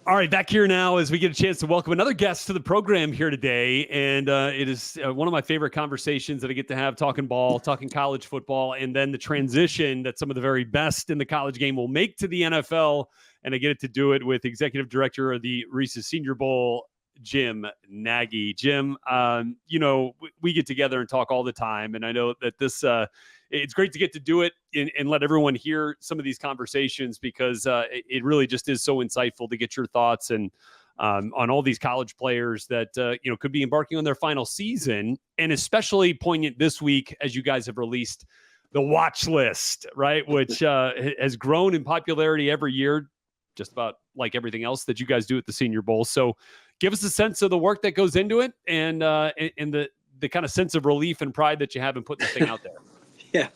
All right, back here now as we get a chance to welcome another guest to the program here today. And it is one of my favorite conversations that I get to have, talking ball, talking college football, and then the transition that some of the very best in the college game will make to the NFL. And I get to do it with Executive Director of the Reese's Senior Bowl, Jim Nagy. Jim, we get together and talk all the time. And I know that this it's great to get to do it and let everyone hear some of these conversations, because it really just is so insightful to get your thoughts and on all these college players that could be embarking on their final season, and especially poignant this week as you guys have released the Watchlist, right, which has grown in popularity every year, just about like everything else that you guys do at the Senior Bowl. So give us a sense of the work that goes into it and the kind of sense of relief and pride that you have in putting the thing out there. Yeah,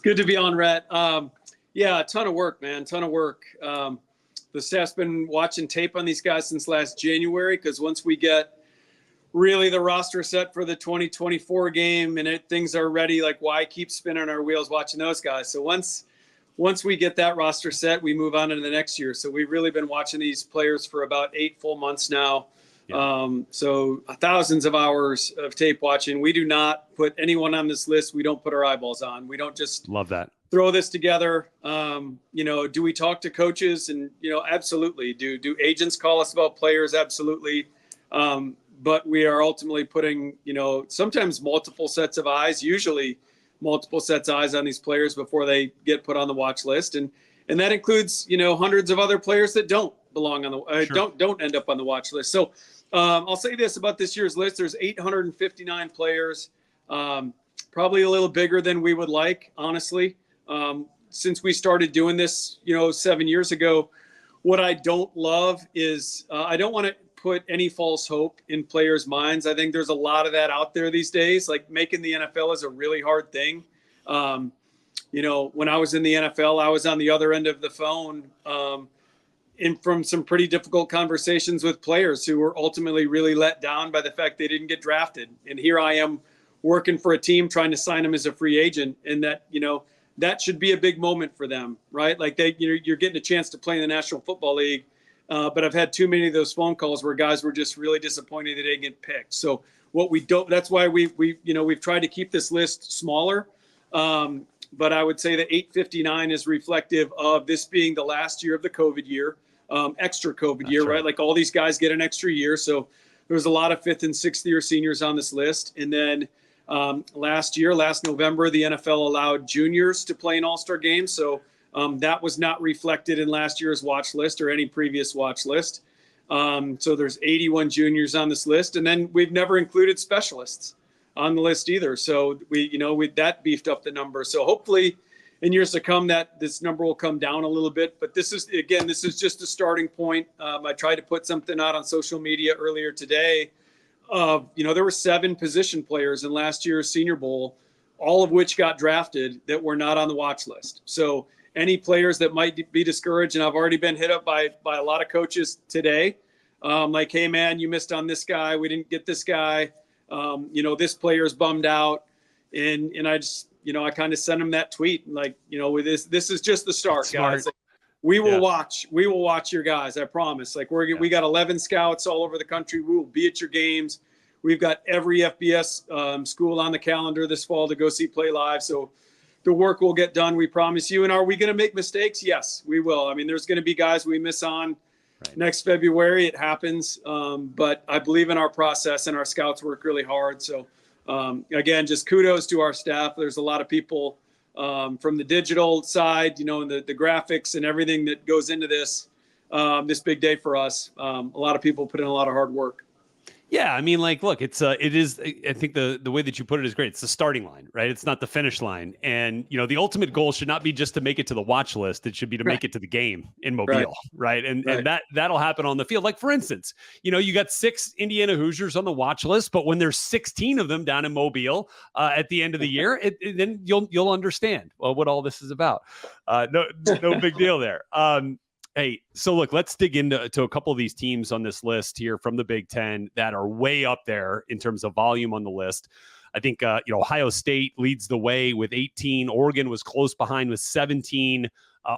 good to be on, Rhett. A ton of work, man, ton of work. The staff's been watching tape on these guys since last January, because once we get really the roster set for the 2024 game and things are ready, like, why keep spinning our wheels watching those guys? So once we get that roster set, we move on into the next year. So we've really been watching these players for about 8 full months now. Yeah. So thousands of hours of tape watching. We do not put anyone on this list we don't put our eyeballs on. We don't just love that throw this together. Do we talk to coaches? And absolutely. Do agents call us about players? Absolutely. But we are ultimately putting sometimes multiple sets of eyes, usually multiple sets of eyes on these players before they get put on the watch list, and that includes hundreds of other players that don't belong on the sure. don't end up on the watch list. So I'll say this about this year's list: there's 859 players, probably a little bigger than we would like, honestly. Since we started doing this 7 years ago, what I don't love is I don't want to put any false hope in players' minds. I think there's a lot of that out there these days. Like, making the NFL is a really hard thing. When I was in the NFL, I was on the other end of the phone from some pretty difficult conversations with players who were ultimately really let down by the fact they didn't get drafted. And here I am working for a team trying to sign them as a free agent. And that should be a big moment for them, right? Like, you're getting a chance to play in the National Football League. But I've had too many of those phone calls where guys were just really disappointed they didn't get picked. So that's why we've tried to keep this list smaller. But I would say that 859 is reflective of this being the last year of the COVID year, extra COVID year, right? Like, all these guys get an extra year. So there was a lot of 5th and 6th year seniors on this list. And then last November, the NFL allowed juniors to play in all-star games. So that was not reflected in last year's watch list or any previous watch list. So there's 81 juniors on this list. And then we've never included specialists on the list either. So that beefed up the number. So hopefully in years to come that this number will come down a little bit. But this is just a starting point. I tried to put something out on social media earlier today. There were 7 position players in last year's Senior Bowl, all of which got drafted, that were not on the watch list. So any players that might be discouraged, and I've already been hit up by a lot of coaches today, like, hey man, you missed on this guy. We didn't get this guy. This player's bummed out. And I just, I kind of sent him that tweet. Like, with this is just the start, guys. Like, we will watch your guys. I promise. Like, we got 11 scouts all over the country. We will be at your games. We've got every FBS school on the calendar this fall to go see play live. So the work will get done, we promise you. And are we going to make mistakes? Yes, we will. I mean, there's going to be guys we miss on next February. It happens. But I Bleav in our process, and our scouts work really hard. So, again, just kudos to our staff. There's a lot of people from the digital side, and the graphics and everything that goes into this big day for us. A lot of people put in a lot of hard work. Yeah, I mean, like, look, it is. I think the way that you put it is great. It's the starting line, right? It's not the finish line. And the ultimate goal should not be just to make it to the watch list. It should be to make it to the game in Mobile, right? And that'll happen on the field. Like, for instance, you got 6 Indiana Hoosiers on the watch list, but when there's 16 of them down in Mobile at the end of the year, then you'll understand what all this is about. No big deal there. Hey, so look, let's dig into a couple of these teams on this list here from the Big Ten that are way up there in terms of volume on the list. I think, Ohio State leads the way with 18. Oregon was close behind with 17.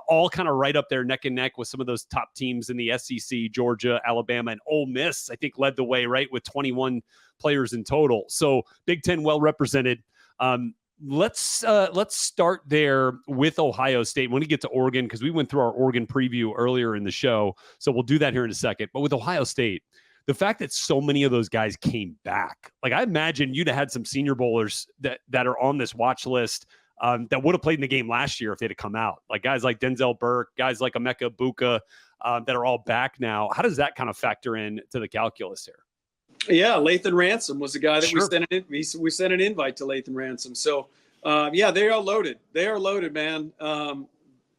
all kind of right up there neck and neck with some of those top teams in the SEC, Georgia, Alabama, and Ole Miss, I think led the way, right, with 21 players in total. So Big Ten well represented. Let's start there with Ohio State. When we get to Oregon, because we went through our Oregon preview earlier in the show, so we'll do that here in a second. But with Ohio State, the fact that so many of those guys came back, like I imagine you'd have had some Senior Bowlers that are on this watch list that would have played in the game last year if they'd have come out. Like guys like Denzel Burke, guys like Emeka Buka that are all back now. How does that kind of factor in to the calculus here? Yeah, Lathan Ransom was the guy that Sure. we sent an invite to Lathan Ransom. So yeah, they are loaded. They are loaded, man.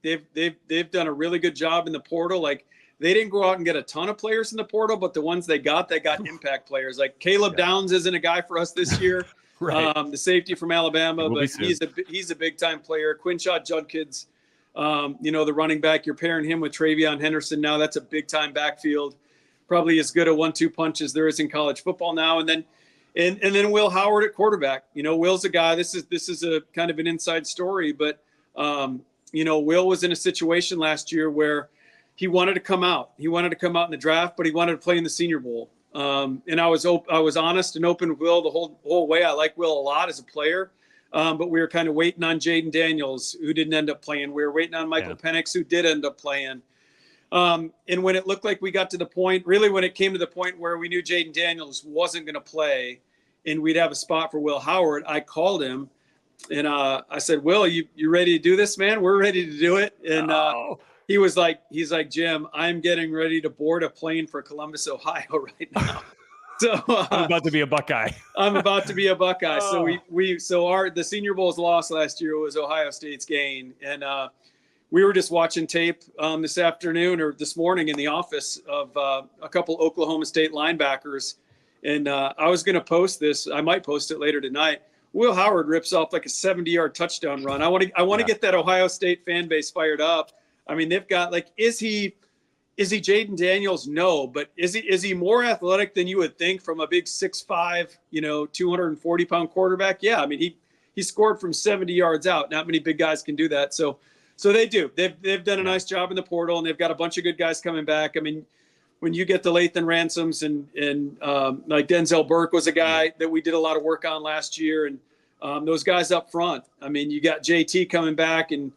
They've done a really good job in the portal. Like they didn't go out and get a ton of players in the portal, but the ones they got impact players. Like Caleb Downs isn't a guy for us this year. Right. The safety from Alabama, but soon. he's a big time player. Quinshot Judkins, the running back, you're pairing him with Travion Henderson now. That's a big time backfield. Probably as good a 1-2 punch as there is in college football now. And then Will Howard at quarterback. Will's a guy. This is a kind of an inside story, but Will was in a situation last year where he wanted to come out. He wanted to come out in the draft, but he wanted to play in the Senior Bowl. And I was honest and open with Will the whole way. I like Will a lot as a player, but we were kind of waiting on Jaden Daniels, who didn't end up playing. We were waiting on Michael Penix, who did end up playing. And when it looked like we got to the point, really when it came to the point where we knew Jaden Daniels wasn't going to play and we'd have a spot for Will Howard, I called him and I said, Will, you ready to do this, man? We're ready to do it. And he's like, Jim, I'm getting ready to board a plane for Columbus, Ohio right now. So I'm about to be a Buckeye. I'm about to be a Buckeye. So the Senior Bowl's loss last year was Ohio State's gain. And we were just watching tape this afternoon or this morning in the office of a couple Oklahoma State linebackers. And I was going to post this. I might post it later tonight. Will Howard rips off like a 70-yard touchdown run. I want to get that Ohio State fan base fired up. I mean, they've got is he Jaden Daniels? No, but is he more athletic than you would think from a big 6'5", 240-pound quarterback? Yeah, I mean he scored from 70 yards out. Not many big guys can do that. So they do. They've done a nice job in the portal, and they've got a bunch of good guys coming back. I mean, when you get the Lathan Ransoms and like Denzel Burke was a guy that we did a lot of work on last year, and those guys up front. I mean, you got JT coming back and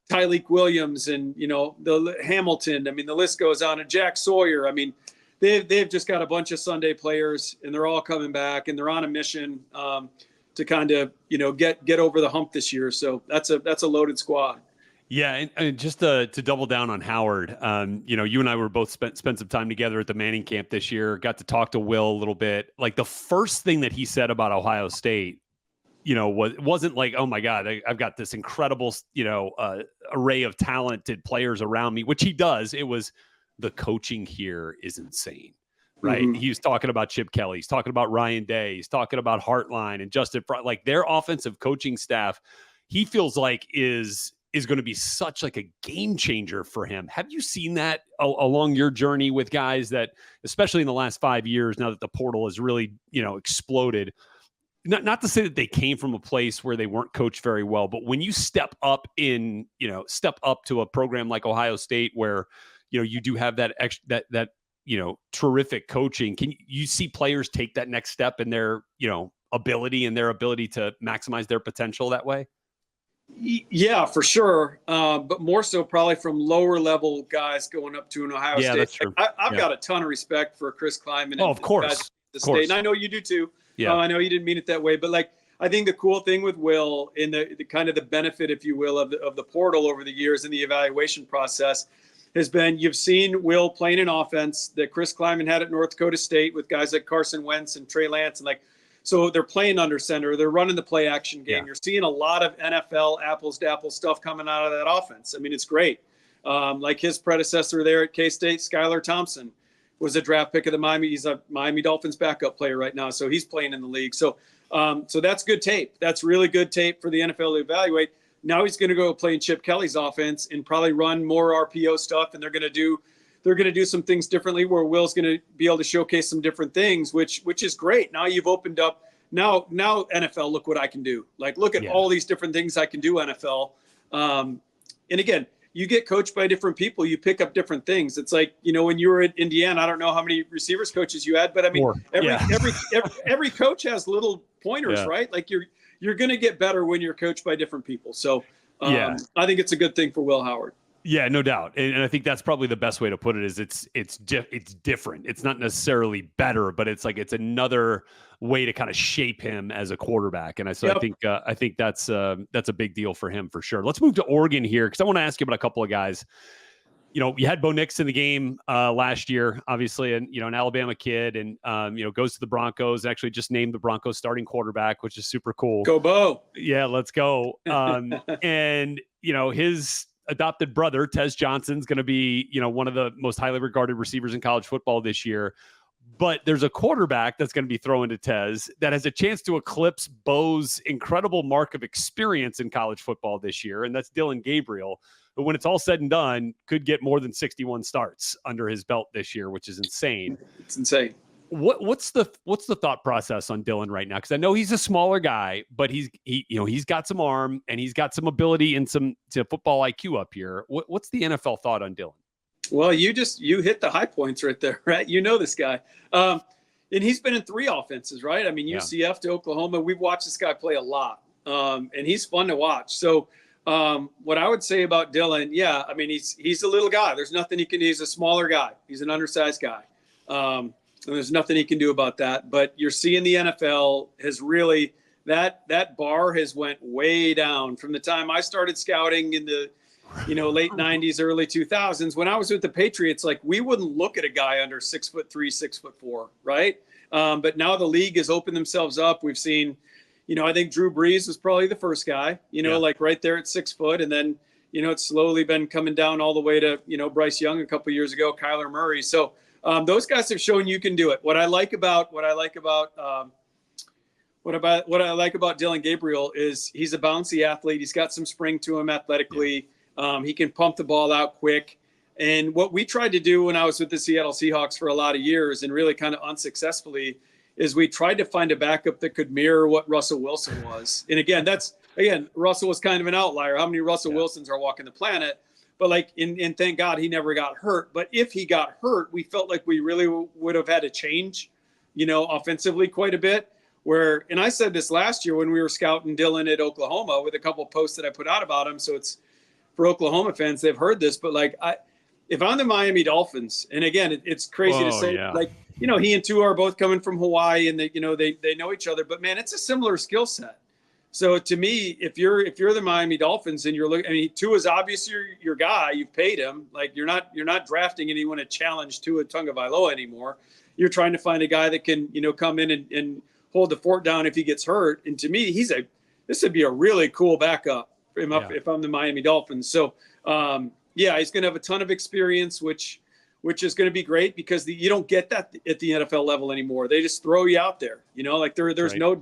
Tyleek Williams and the Hamilton. I mean, the list goes on. And Jack Sawyer. I mean, they've just got a bunch of Sunday players, and they're all coming back, and they're on a mission to kind of get over the hump this year. So that's a loaded squad. Yeah, and just to double down on Howard, you and I were both spent some time together at the Manning camp this year. Got to talk to Will a little bit. Like the first thing that he said about Ohio State, wasn't like, oh my God, I've got this incredible, array of talented players around me, which he does. It was the coaching here is insane, right? Mm-hmm. He was talking about Chip Kelly. He's talking about Ryan Day. He's talking about Hartline and Justin Front. Like their offensive coaching staff, he feels like is going to be such like a game changer for him. Have you seen that along your journey with guys that, especially in the last 5 years, now that the portal has really, exploded, not to say that they came from a place where they weren't coached very well, but when you step up to a program like Ohio State, where, you do have that terrific coaching, can you see players take that next step in their, ability to maximize their potential that way? Yeah, for sure. But more so probably from lower level guys going up to an Ohio State. That's true. I've got a ton of respect for Chris Klieman. Of course. State. And I know you do too. Yeah. I know you didn't mean it that way, but I think the cool thing with Will in the kind of the benefit, if you will, of the portal over the years in the evaluation process has been, you've seen Will playing an offense that Chris Klieman had at North Dakota State with guys like Carson Wentz and Trey Lance. And so they're playing under center. They're running the play action game. Yeah. You're seeing a lot of NFL apples to apples stuff coming out of that offense. I mean, it's great. Like his predecessor there at K-State, Skylar Thompson, was a draft pick of the Miami. He's a Miami Dolphins backup player right now. So he's playing in the league. So that's good tape. That's really good tape for the NFL to evaluate. Now he's going to go play in Chip Kelly's offense and probably run more RPO stuff. And they're going to do some things differently where Will's going to be able to showcase some different things, which is great. Now you've opened up now NFL, look what I can do. Look at all these different things I can do, NFL. and again, you get coached by different people, you pick up different things. It's like, when you were at Indiana, I don't know how many receivers coaches you had, but I mean, every coach has little pointers, right? Like you're going to get better when you're coached by different people. So I think it's a good thing for Will Howard. Yeah, no doubt. And I think that's probably the best way to put it is it's different. It's not necessarily better, but it's another way to kind of shape him as a quarterback. And I think that's a big deal for him for sure. Let's move to Oregon here, because I want to ask you about a couple of guys. You had Bo Nix in the game last year, obviously, and an Alabama kid, and goes to the Broncos. Actually, just named the Broncos starting quarterback, which is super cool. Go Bo! Yeah, let's go. And his adopted brother, Tez Johnson's going to be, one of the most highly regarded receivers in college football this year. But there's a quarterback that's going to be thrown to Tez that has a chance to eclipse Bo's incredible mark of experience in college football this year, and that's Dillon Gabriel, who, when it's all said and done, could get more than 61 starts under his belt this year, which is insane. It's insane. What's the thought process on Dillon right now? Because I know he's a smaller guy, but he's got some arm and he's got some ability and some football IQ up here. What's the NFL thought on Dillon? Well, you hit the high points right there, right? This guy, and he's been in 3 offenses, right? I mean, UCF to Oklahoma. We've watched this guy play a lot, and he's fun to watch. So, what I would say about Dillon, I mean, he's a little guy. There's nothing he can. He's a smaller guy. He's an undersized guy. And there's nothing he can do about that. But you're seeing the NFL has really that bar has went way down from the time I started scouting in the late 90s, early 2000s. When I was with the Patriots, like we wouldn't look at a guy under 6'3", 6'4", right? But now the league has opened themselves up. We've seen, I think Drew Brees was probably the first guy, like right there at 6 foot, and then it's slowly been coming down all the way to Bryce Young a couple years ago, Kyler Murray. So. Those guys have shown you can do it. What I like about Dillon Gabriel is he's a bouncy athlete. He's got some spring to him athletically. He can pump the ball out quick. And what we tried to do when I was with the Seattle Seahawks for a lot of years, and really kind of unsuccessfully, is we tried to find a backup that could mirror what Russell Wilson was. And again, Russell was kind of an outlier. How many Russell Wilsons are walking the planet? But and thank God he never got hurt. But if he got hurt, we felt like we really would have had to change, offensively quite a bit. And I said this last year when we were scouting Dillon at Oklahoma with a couple of posts that I put out about him. So it's for Oklahoma fans, they've heard this. But if I'm the Miami Dolphins, and again, it's crazy to say, he and Tua are both coming from Hawaii, and they know each other. But man, it's a similar skill set. So to me, if you're the Miami Dolphins and you're looking, I mean, Tua's obviously your guy. You've paid him. Like you're not drafting anyone to challenge Tua Tagovailoa anymore. You're trying to find a guy that can come in and hold the fort down if he gets hurt. And to me, this would be a really cool backup for him if I'm the Miami Dolphins. So he's going to have a ton of experience, which is going to be great because you don't get that at the NFL level anymore. They just throw you out there. There's no.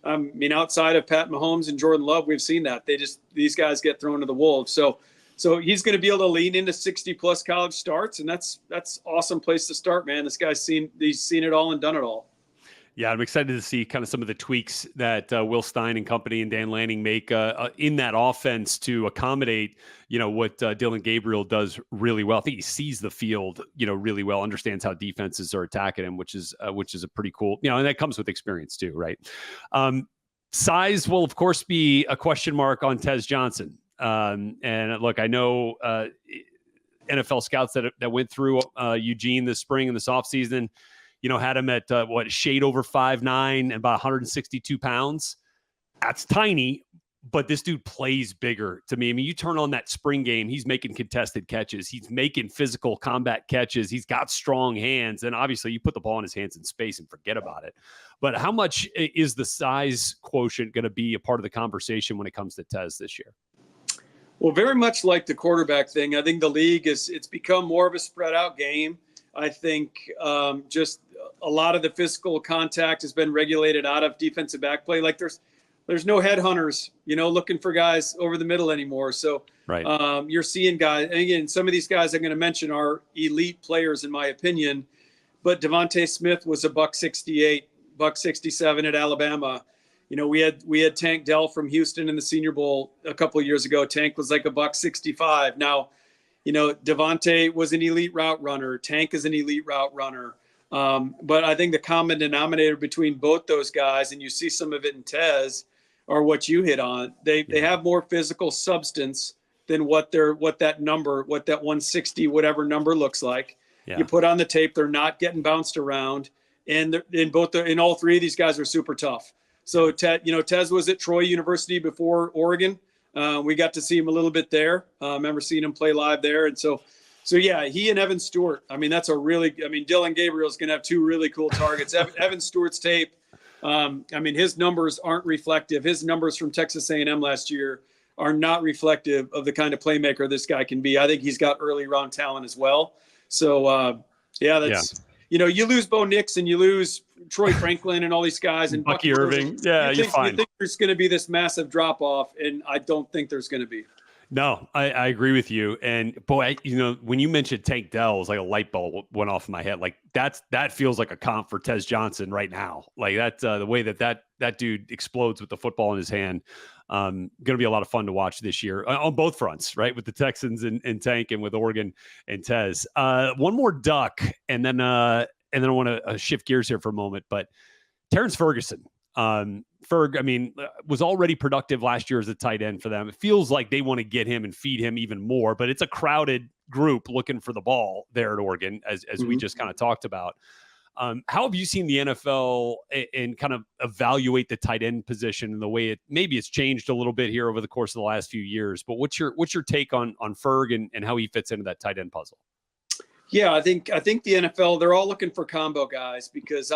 I mean, outside of Pat Mahomes and Jordan Love, we've seen that these guys get thrown to the wolves. So he's going to be able to lean into 60+ college starts, and that's awesome place to start, man. This guy's seen it all and done it all. Yeah, I'm excited to see kind of some of the tweaks that Will Stein and company and Dan Lanning make in that offense to accommodate, what Dillon Gabriel does really well. I think he sees the field, really well, understands how defenses are attacking him, which is a pretty cool, and that comes with experience too, right? Size will, of course, be a question mark on Tez Johnson. And look, I know NFL scouts that went through Eugene this spring and this offseason, had him at shade over 5'9" and about 162 pounds. That's tiny, but this dude plays bigger to me. I mean, you turn on that spring game, he's making contested catches. He's making physical combat catches. He's got strong hands. And obviously you put the ball in his hands in space and forget about it. But how much is the size quotient going to be a part of the conversation when it comes to Tez this year? Well, very much like the quarterback thing. I think the league it's become more of a spread out game. I think just a lot of the physical contact has been regulated out of defensive back play. Like there's no headhunters, looking for guys over the middle anymore. So you're seeing guys, and again, some of these guys I'm going to mention are elite players in my opinion, but Devontae Smith was a $168, $167 at Alabama. We had Tank Dell from Houston in the Senior Bowl a couple of years ago. Tank was like $165. Now, Devontae was an elite route runner. Tank is an elite route runner. But I think the common denominator between both those guys, and you see some of it in Tez, are what you hit on. They have more physical substance than what that 160 whatever number looks like. Yeah. You put on the tape, they're not getting bounced around, and in all three of these guys are super tough. So Tez was at Troy University before Oregon. We got to see him a little bit there. Remember seeing him play live there, and so yeah, he and Evan Stewart. I mean, Dylan Gabriel's going to have two really cool targets. Evan Stewart's tape. His numbers aren't reflective. His numbers from Texas A&M last year are not reflective of the kind of playmaker this guy can be. I think he's got early round talent as well. So, you lose Bo Nix and you lose Troy Franklin and all these guys and Bucky Irving. Yeah, you're fine. You think there's going to be this massive drop off, and I don't think there's going to be. No, I agree with you. And boy, when you mentioned Tank Dell, it was like a light bulb went off in my head. Like that feels like a comp for Tez Johnson right now. Like that's the way that dude explodes with the football in his hand. Going to be a lot of fun to watch this year on both fronts, right? With the Texans and Tank, and with Oregon and Tez. One more duck, and then I want to shift gears here for a moment. But Terrence Ferguson. Ferg, was already productive last year as a tight end for them. It feels like they want to get him and feed him even more, but it's a crowded group looking for the ball there at Oregon, as we just kind of talked about. How have you seen the NFL and kind of evaluate the tight end position and the way it's changed a little bit here over the course of the last few years? But what's your take on Ferg and how he fits into that tight end puzzle? Yeah, I think the NFL, they're all looking for combo guys, because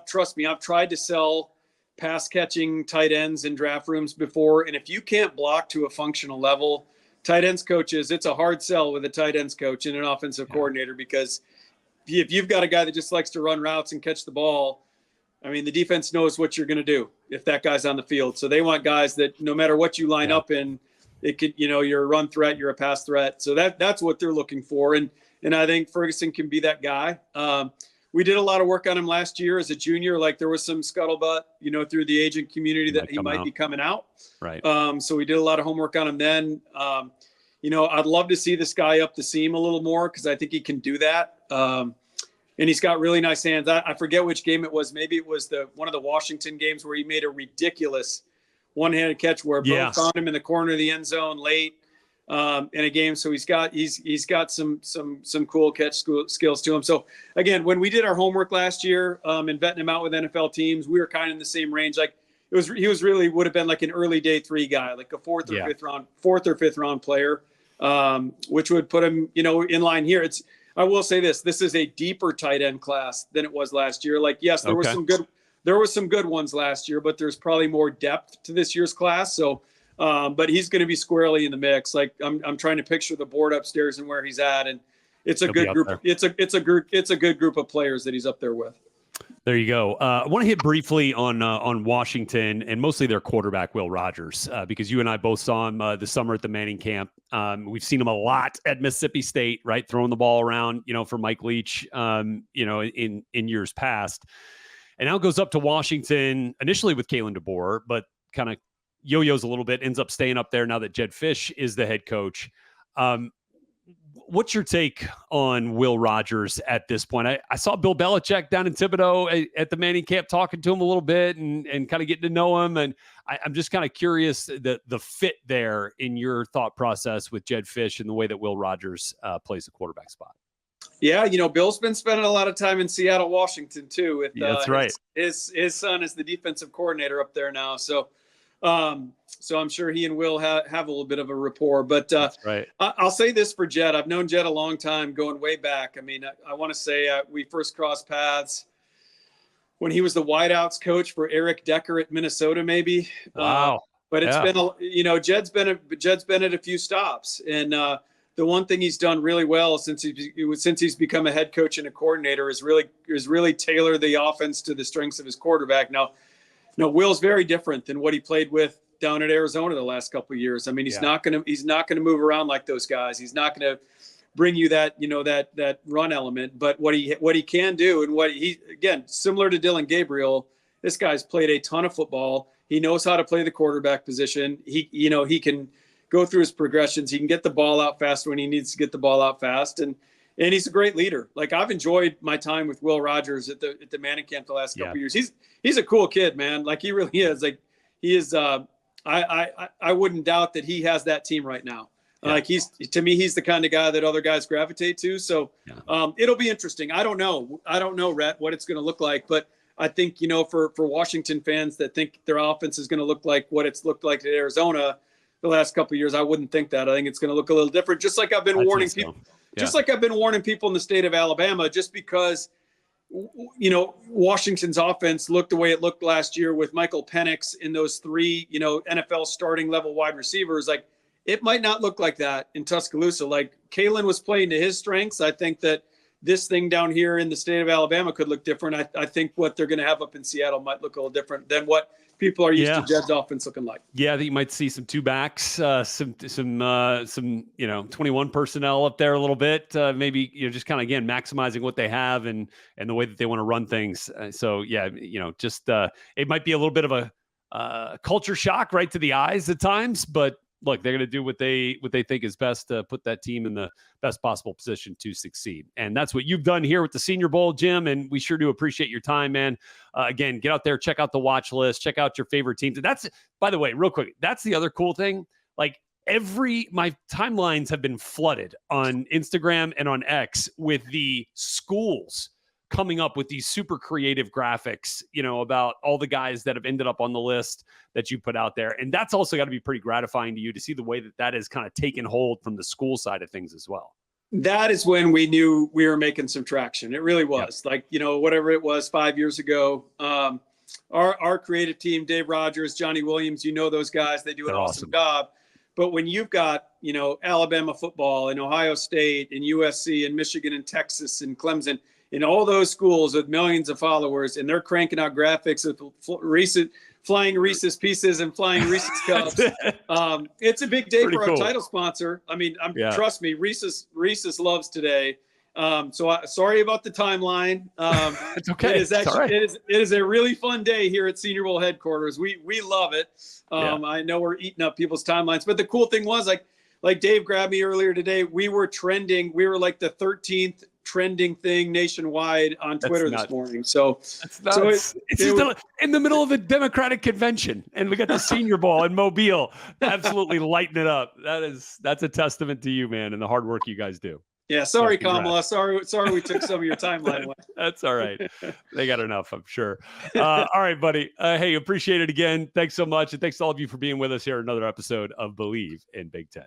trust me, I've tried to sell pass catching tight ends in draft rooms before. And if you can't block to a functional level, tight ends coaches, it's a hard sell with a tight ends coach and an offensive coordinator, because if you've got a guy that just likes to run routes and catch the ball, the defense knows what you're going to do if that guy's on the field. So they want guys that no matter what you line up in, it could, you're a run threat, you're a pass threat. So that's what they're looking for. And I think Ferguson can be that guy. We did a lot of work on him last year as a junior. Like there was some scuttlebutt, through the agent community that he might be coming out. Right. So we did a lot of homework on him then. I'd love to see this guy up the seam a little more, because I think he can do that. And he's got really nice hands. I forget which game it was. Maybe it was one of the Washington games where he made a ridiculous one-handed catch where Bo found him in the corner of the end zone late. In a game. So he's got some cool catch skills to him. So again, when we did our homework last year, and vetting him out with NFL teams, we were kind of in the same range. Like he would have been like an early day 3 guy, like a fourth or fifth round player, which would put him, in line here. I will say this is a deeper tight end class than it was last year. Like, yes, there were some good ones last year, but there's probably more depth to this year's class. So, but he's going to be squarely in the mix. Like I'm trying to picture the board upstairs and where he's at, and it's a good group. It's a good group of players that he's up there with. There you go. I want to hit briefly on Washington and mostly their quarterback, Will Rogers, because you and I both saw him this summer at the Manning camp. We've seen him a lot at Mississippi State, right? Throwing the ball around, for Mike Leach, in years past. And now goes up to Washington initially with Kalen DeBoer, but kind of yo-yos a little bit, ends up staying up there now that Jed Fish is the head coach. What's your take on Will Rogers at this point? I saw Bill Belichick down in Thibodaux at the Manning camp talking to him a little bit and kind of getting to know him. And I'm just kind of curious the fit there in your thought process with Jed Fish and the way that Will Rogers plays the quarterback spot. Yeah, Bill's been spending a lot of time in Seattle, Washington too. With that's right. His son is the defensive coordinator up there now. So I'm sure he and Will have a little bit of a rapport. But that's right. I'll say this for Jed. I've known Jed a long time, going way back. I want to say we first crossed paths when he was the wideouts coach for Eric Decker at Minnesota, maybe. Wow. But it's been Jed's been at a few stops, and the one thing he's done really well since he's become a head coach and a coordinator is really tailor the offense to the strengths of his quarterback. Now, Will's very different than what he played with down at Arizona the last couple of years. He's not going to move around like those guys. He's not going to bring you that run element. But what he can do, and again, similar to Dylan Gabriel, this guy's played a ton of football. He knows how to play the quarterback position. He can go through his progressions. He can get the ball out fast when he needs to get the ball out fast. And he's a great leader. Like, I've enjoyed my time with Will Rogers at the Manning camp the last couple of years. He's a cool kid, man. Like, he really is. Like, he is. I wouldn't doubt that he has that team right now. Yeah. Like, to me, he's the kind of guy that other guys gravitate to. So it'll be interesting. I don't know, Rhett, what it's going to look like. But I think, for Washington fans that think their offense is going to look like what it's looked like at Arizona the last couple of years, I wouldn't think that. I think it's going to look a little different. Just like I've been warning people. Just like I've been warning people in the state of Alabama, just because, Washington's offense looked the way it looked last year with Michael Penix in those 3, NFL starting level wide receivers. Like, it might not look like that in Tuscaloosa. Like, Kalen was playing to his strengths. I think that this thing down here in the state of Alabama could look different. I think what they're going to have up in Seattle might look a little different than what people are used to Jed's offense looking like. Yeah, I think you might see some 2 backs, some 21 personnel up there a little bit. Maybe just kind of, again, maximizing what they have and the way that they want to run things. It might be a little bit of a culture shock right to the eyes at times, but look, they're going to do what they think is best to put that team in the best possible position to succeed. And that's what you've done here with the Senior Bowl, Jim. And we sure do appreciate your time, man. Again, get out there, check out the watch list, check out your favorite teams. And that's, by the way, real quick, that's the other cool thing. Like, my timelines have been flooded on Instagram and on X with the schools coming up with these super creative graphics, about all the guys that have ended up on the list that you put out there. And that's also got to be pretty gratifying to you to see the way that has kind of taken hold from the school side of things as well. That is when we knew we were making some traction. It really was. Yep. Like, whatever it was 5 years ago, our creative team, Dave Rogers, Johnny Williams, those guys, they do an awesome job. But when you've got, Alabama football and Ohio State and USC and Michigan and Texas and Clemson, in all those schools with millions of followers, and they're cranking out graphics of flying Reese's Pieces and flying Reese's Cups. It's a big day for our title sponsor. I mean, trust me, Reese's loves today. Sorry about the timeline. It's okay. It is a really fun day here at Senior Bowl headquarters. We love it. I know we're eating up people's timelines, but the cool thing was, like Dave grabbed me earlier today, we were trending. We were like the 13th trending thing nationwide on Twitter this morning. So it's in the middle of a Democratic convention, and we got the Senior Bowl in Mobile, absolutely lighting it up. That's a testament to you, man, and the hard work you guys do. Yeah, sorry, Kamala. Sorry, we took some of your timeline away. That's all right. They got enough, I'm sure. All right, buddy. Hey, appreciate it again. Thanks so much, and thanks to all of you for being with us here. Another episode of Bleav in Big Ten.